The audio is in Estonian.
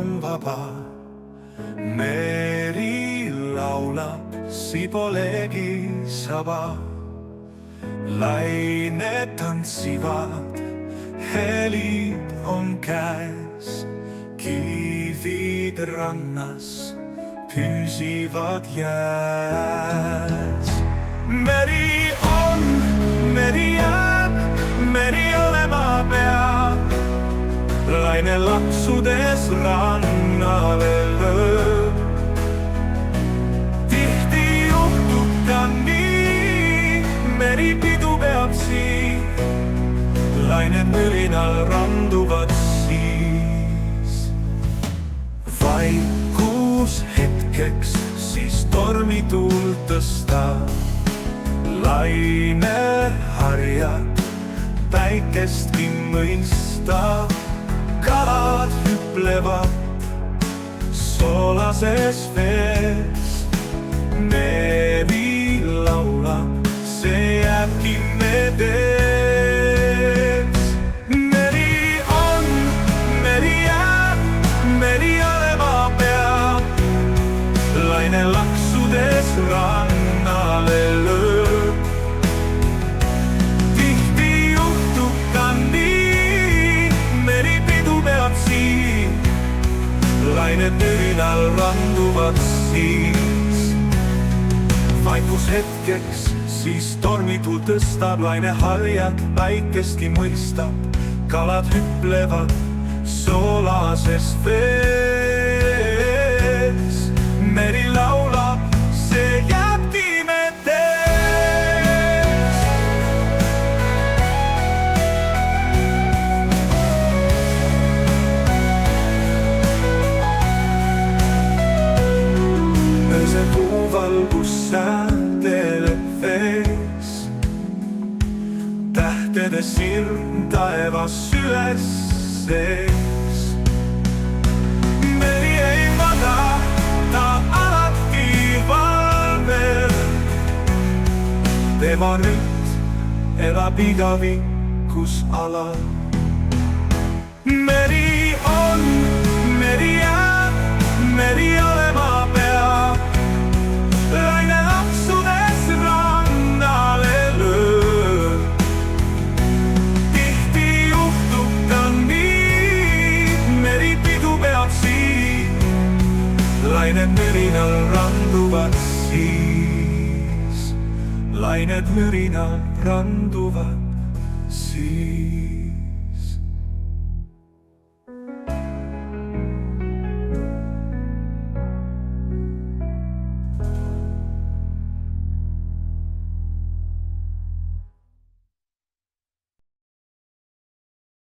on vaba. Meri laulab, sibulegi saba. Lained tantsivad, helid on käes. Kivid rannas püsivad jääs. Meri on, meri jääb, meri olema peab. Laine laksudes rannale lööb. Tihti juhtub ka nii, meri pidu peab siin. Lained mürinal randuvad siis. Vaikus hetkeks, siis tormituul tõstab. Laine harjad päikestki mõistab. Kalad hüplevad soolases vees. Meri laulab, see jääbki meeles. Meri on, meri jääb, meri olema peab. Laine laksudes rannale lööb. Tihti juhtub ka nii, meri pidu peab siin. Lained mürinal randuvad siis. Vaikus hetkeks, siis tormituul tõstab. Laine harjad päikestki mõistab. Kalad hüplevad soolases vees. Meri laulab, see jääbki meeles. Öösel kuuvalgus säänteleb vees. Tähtede sirm taevas süles sees. Meri ei maga, ta alati valvel. Tema nüüd elab igavikus alal. Meri on, meri jääb, meri olema peab. Laine laksudes rannale lööb. Tihti juhtub ka nii, meri pidu peab siin. Lained mürinal randuvad siis. Lained mürinal randuvad.